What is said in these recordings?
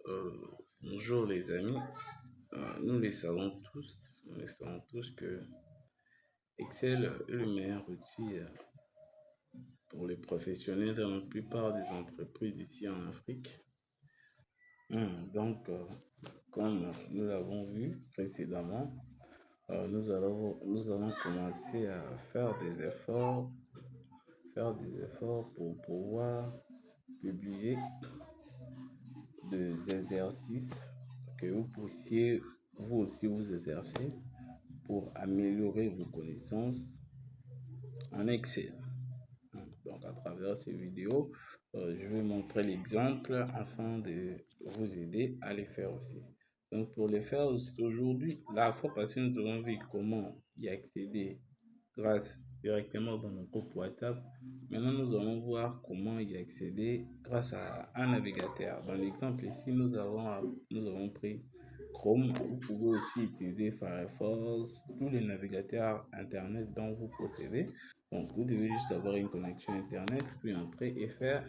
Euh, Bonjour les amis. Nous le savons tous que Excel est le meilleur outil pour les professionnels dans la plupart des entreprises ici en Afrique. Donc, comme nous l'avons vu précédemment, nous allons commencer à faire des efforts pour pouvoir publier des exercices que vous puissiez vous aussi vous exercer pour améliorer vos connaissances en Excel. Donc, à travers ces vidéos, je vais montrer l'exemple afin de vous aider à les faire aussi. Donc, pour les faire aujourd'hui, la fois passée, nous avons vu comment y accéder grâce directement dans notre groupe WhatsApp. Maintenant, nous allons voir comment y accéder grâce à un navigateur. Dans l'exemple ici, nous avons pris Chrome. Vous pouvez aussi utiliser Firefox, tous les navigateurs Internet dont vous possédez. Donc, vous devez juste avoir une connexion Internet, puis entrer et faire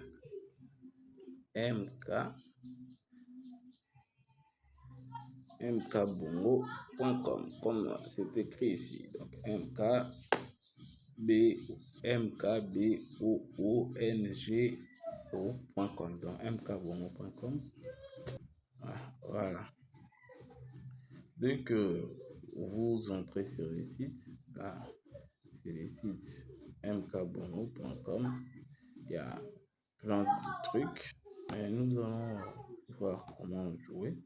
mkbongo.com, comme c'est écrit ici. Donc, mkbongo.com. Donc, mkbongo.com. Voilà. Dès que vous entrez sur le site, là, c'est le site mkbongo.com. Il y a plein de trucs. Et nous allons voir comment jouer.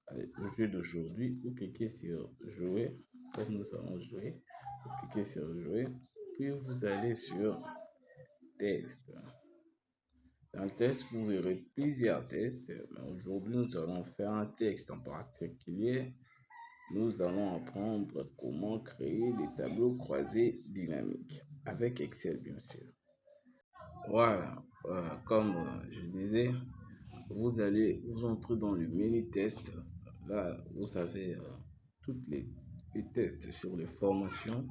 Allez, au jeu d'aujourd'hui, vous cliquez sur jouer, comme nous allons jouer. Vous cliquez sur jouer, puis vous allez sur test. Dans le test, vous verrez plusieurs tests. Mais aujourd'hui, nous allons faire un texte en particulier. Nous allons apprendre comment créer des tableaux croisés dynamiques avec Excel, bien sûr. Voilà, comme je disais, vous allez vous entrer dans le mini test. Là, vous avez tous les tests sur les formations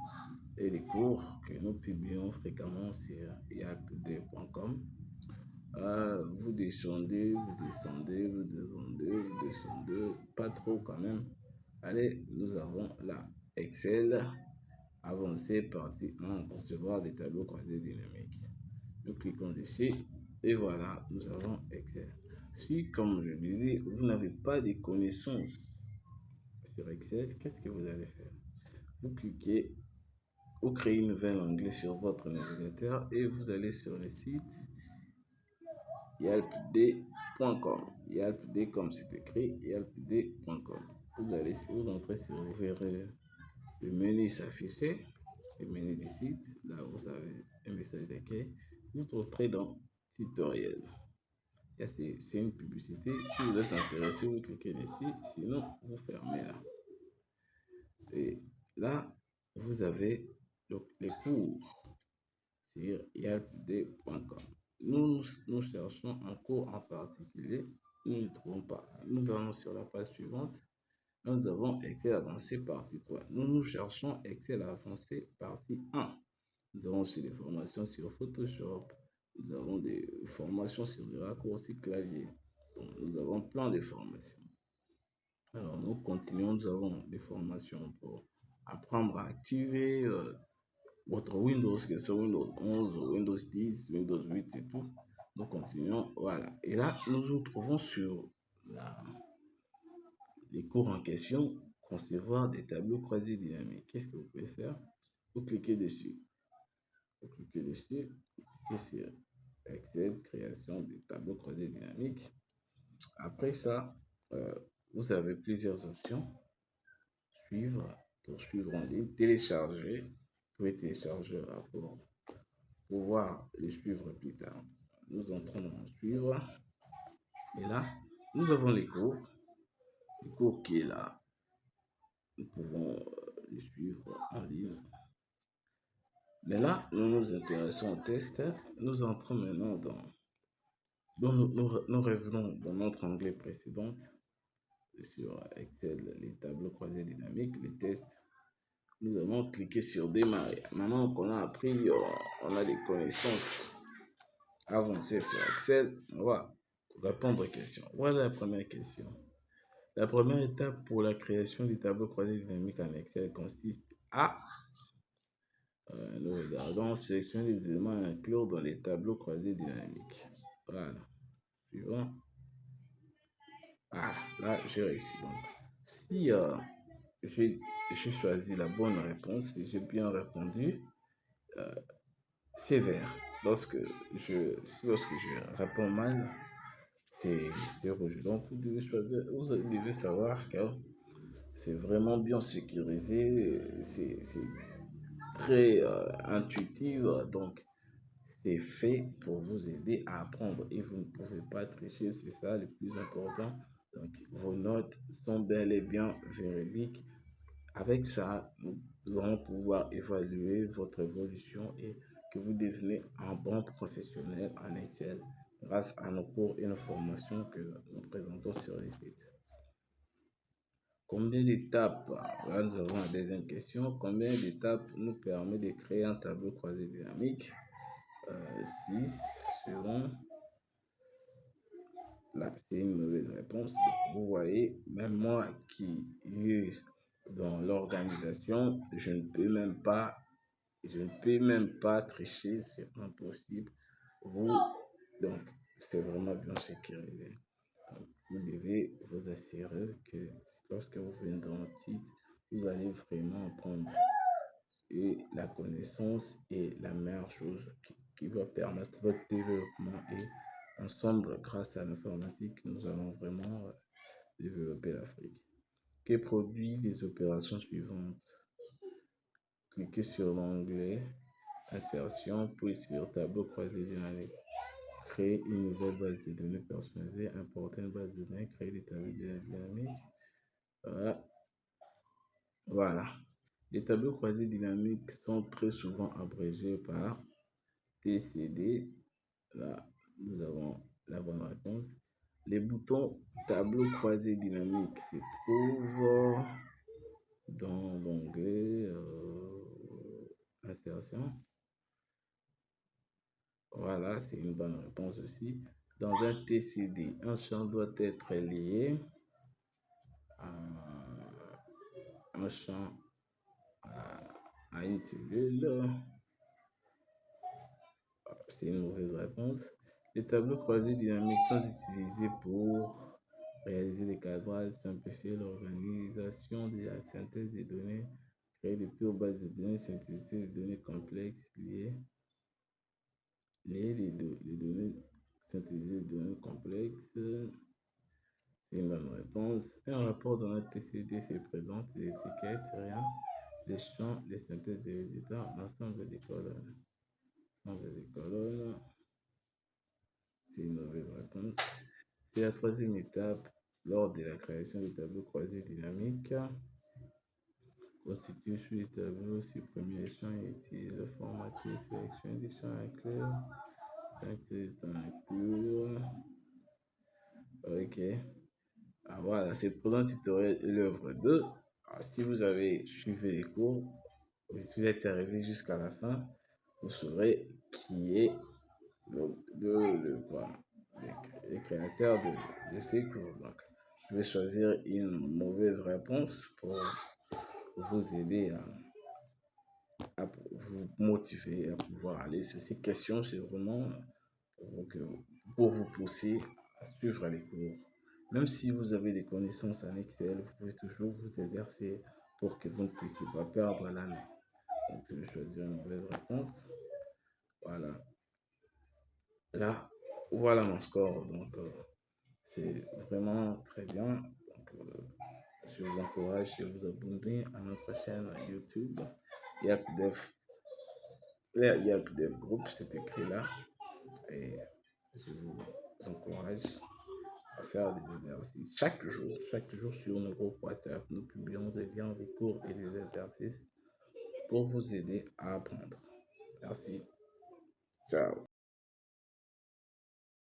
et les cours que nous publions fréquemment sur yapd.com. Vous descendez, pas trop quand même. Allez, nous avons là Excel, avancé, partie 1, concevoir des tableaux croisés dynamiques. Nous cliquons dessus et voilà, nous avons Excel. Si, comme je disais, vous n'avez pas de connaissances sur Excel, qu'est-ce que vous allez faire? Vous cliquez, vous créez une nouvelle onglet sur votre navigateur et vous allez sur le site yalpd.com. Yalpd comme c'est écrit, yalpd.com. Vous entrez sur vous verrez le menu s'afficher, le menu du site. Là, vous avez un message d'accueil. Vous entrez dans tutoriel. C'est une publicité. Si vous êtes intéressé, vous cliquez dessus. Sinon, vous fermez là. Et là, vous avez donc les cours sur yalpd.com. Nous cherchons un cours en particulier. Nous ne trouvons pas. Nous allons sur la page suivante. Nous avons Excel avancé partie 3. Nous cherchons Excel avancé partie 1. Nous avons aussi des formations sur Photoshop. Nous avons des formations sur le raccourci clavier. Donc, nous avons plein de formations. Alors, nous continuons. Nous avons des formations pour apprendre à activer votre Windows, que ce soit Windows 11, Windows 10, Windows 8 et tout. Nous continuons. Voilà. Et là, nous nous trouvons sur les cours en question, concevoir des tableaux croisés dynamiques. Qu'est-ce que vous pouvez faire? Vous cliquez dessus. Vous cliquez sur Excel, création des tableaux croisés dynamiques. Après ça, vous avez plusieurs options. Poursuivre en ligne, télécharger. Vous pouvez télécharger là pour pouvoir les suivre plus tard. Nous entrons dans suivre. Et là, nous avons les cours. Le cours qui est là. Nous pouvons les suivre en ligne. Mais là, nous nous intéressons au test. Nous entrons maintenant nous revenons dans notre onglet précédent sur Excel, les tableaux croisés dynamiques, les tests. Nous allons cliquer sur démarrer. Maintenant qu'on a appris, on a des connaissances avancées sur Excel, on va répondre aux questions. Voilà la première question. La première étape pour la création du tableau croisé dynamique en Excel consiste à, nous regardons, sélectionner les éléments à inclure dans les tableaux croisés dynamiques. Voilà. Suivant. Ah, là, j'ai réussi. Donc, si j'ai choisi la bonne réponse et j'ai bien répondu, c'est vert. Lorsque je réponds mal, c'est rouge. Donc, vous devez choisir, vous devez savoir que c'est vraiment bien sécurisé, c'est très intuitif, donc c'est fait pour vous aider à apprendre et vous ne pouvez pas tricher, c'est ça le plus important. Donc, vos notes sont bel et bien véridiques. Avec ça, nous allons pouvoir évaluer votre évolution et que vous devenez un bon professionnel en Excel grâce à nos cours et nos formations que nous présentons sur les sites. Combien d'étapes, là nous avons la deuxième question, combien d'étapes nous permet de créer un tableau croisé dynamique? 6, selon. Là, c'est une mauvaise réponse. Donc, vous voyez, même moi qui suis dans l'organisation, je ne peux même pas tricher, c'est impossible. Donc, c'est vraiment bien sécurisé. Donc, vous devez vous assurer que lorsque vous venez dans le titre, vous allez vraiment apprendre. Et la connaissance est la meilleure chose qui va permettre votre développement. Et ensemble, grâce à l'informatique, nous allons vraiment développer l'Afrique. Que produit les opérations suivantes? Cliquez sur l'onglet Insertion, puis sur Tableau croisé dynamique. Créer une nouvelle base de données personnalisée, importer une base de données, créer des tableaux dynamiques. Voilà. Les tableaux croisés dynamiques sont très souvent abrégés par TCD. Là, nous avons la bonne réponse. Les boutons tableau croisé dynamique se trouvent dans l'onglet Insertion. Voilà, c'est une bonne réponse aussi. Dans un TCD, un champ doit être lié à un champ à une cellule. C'est une mauvaise réponse. Les tableaux croisés dynamiques sont utilisés pour réaliser des cadrages, simplifier l'organisation de la synthèse des données, créer des pures bases de données, synthétiser les données complexes, les données, synthétiser les données complexes. C'est une bonne réponse. Un rapport dans un TCD se présente, les étiquettes, rien, les champs, les synthèses des résultats, l'ensemble des colonnes. C'est une mauvaise réponse. C'est la troisième étape lors de la création du tableau croisé dynamique. Constituer sur les tableaux, supprimer les champs et utiliser formater, sélectionner des champs à clair, synthétiser inclure. Ok. Ah, voilà, c'est le présent tutoriel et l'œuvre 2. Alors, si vous avez suivi les cours, si vous êtes arrivé jusqu'à la fin, vous saurez qui est les créateurs de ces cours. Donc, je vais choisir une mauvaise réponse pour vous aider à vous motiver à pouvoir aller sur ces questions. C'est vraiment pour vous pousser à suivre les cours. Même si vous avez des connaissances en Excel, vous pouvez toujours vous exercer pour que vous ne puissiez pas perdre l'année. Donc, je vais choisir une mauvaise réponse. Voilà. Là, voilà mon score. Donc, c'est vraiment très bien. Donc, je vous encourage à vous abonner à notre chaîne YouTube. YapDev Group, c'est écrit là. Et je vous encourage à faire des exercices chaque jour sur nos groupes WhatsApp. Nous publions des liens, des cours et des exercices pour vous aider à apprendre. Merci. Ciao.